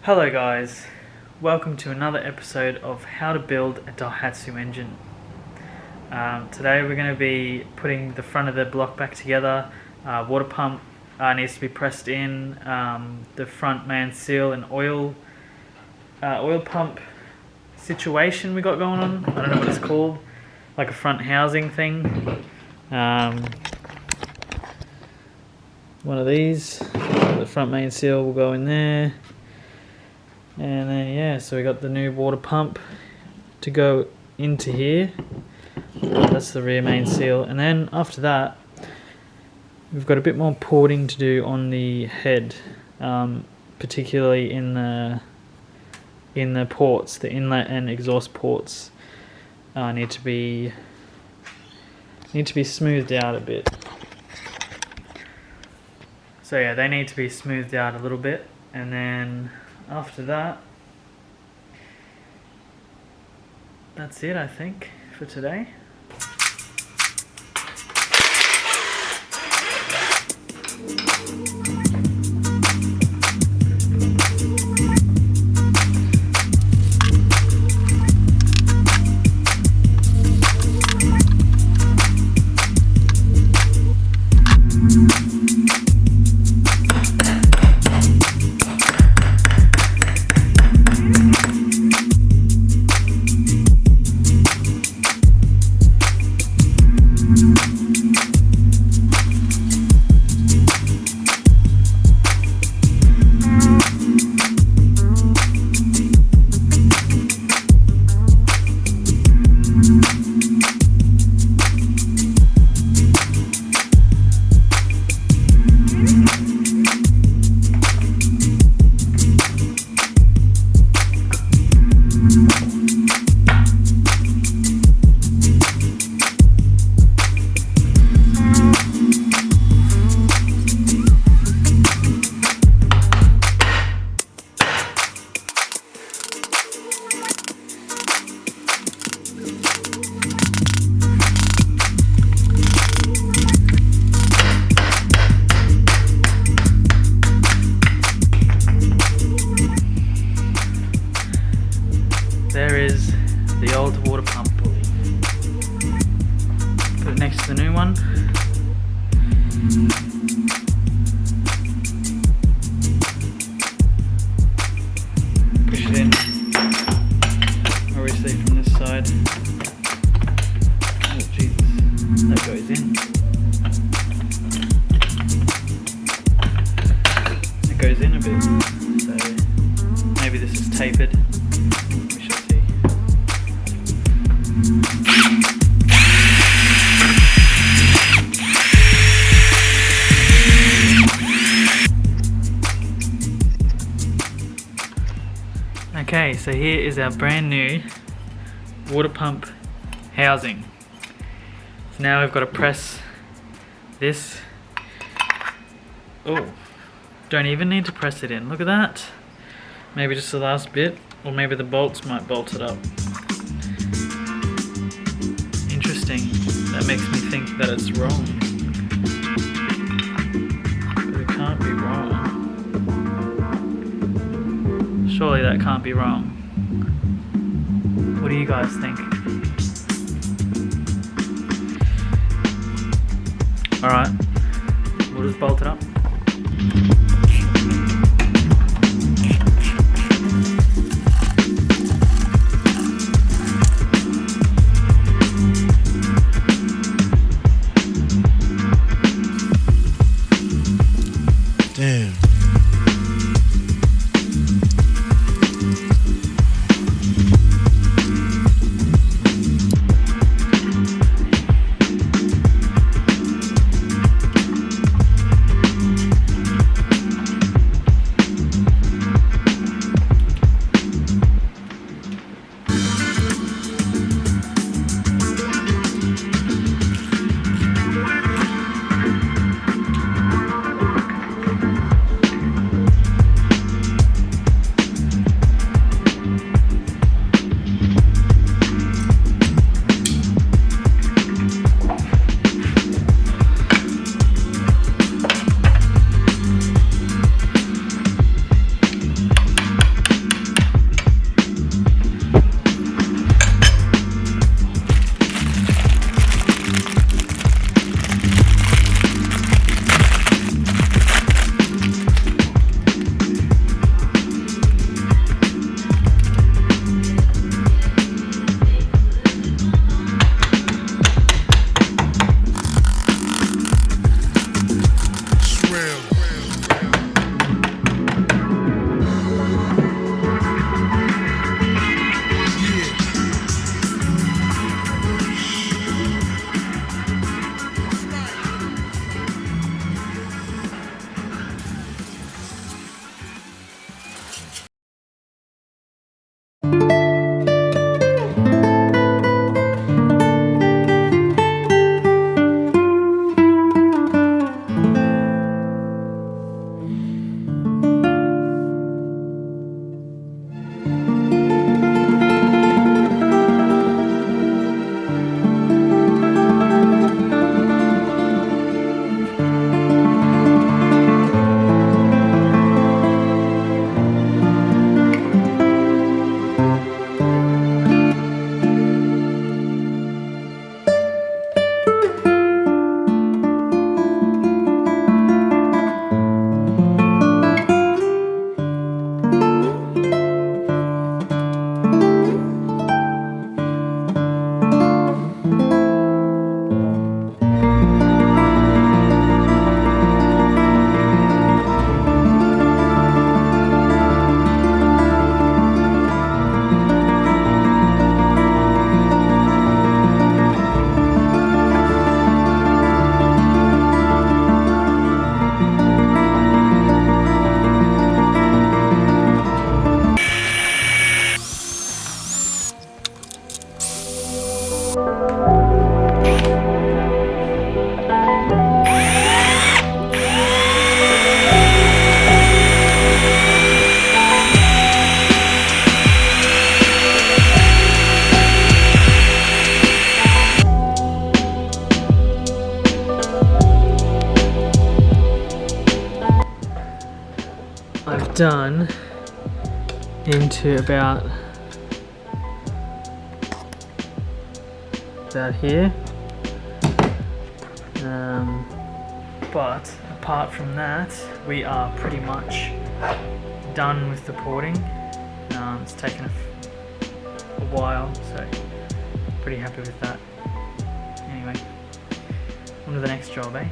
Hello guys, welcome to another episode of how to build a Daihatsu engine. Today we're going to be putting the front of the block back together. Water pump needs to be pressed in, the front main seal and oil pump situation we got going on. I don't know what it's called, like a front housing thing. One of these, the front main seal will go in there. And then yeah, so we got the new water pump to go into here. That's the rear main seal. And then after that, we've got a bit more porting to do on the head, particularly in the ports, the inlet and exhaust ports need to be smoothed out a bit. So yeah, they need to be smoothed out a little bit, and then after that, that's it I think for today. There is the old water pump pulley. Put it next to the new one. Push it in, obviously from this side. Oh Jesus, that goes in. It goes in a bit, so maybe this is tapered. Okay, so here is our brand new water pump housing. So now we've got to press this. Oh, don't even need to press it in. Look at that. Maybe just the last bit, or maybe the bolts might bolt it up. Interesting. That makes me think that it's wrong. But it can't be wrong. Surely that can't be wrong. What do you guys think? Alright, we'll just bolt it up. Damn. done into about here. But apart from that, we are pretty much done with the porting. It's taken a while, so pretty happy with that. Anyway, on to the next job, eh?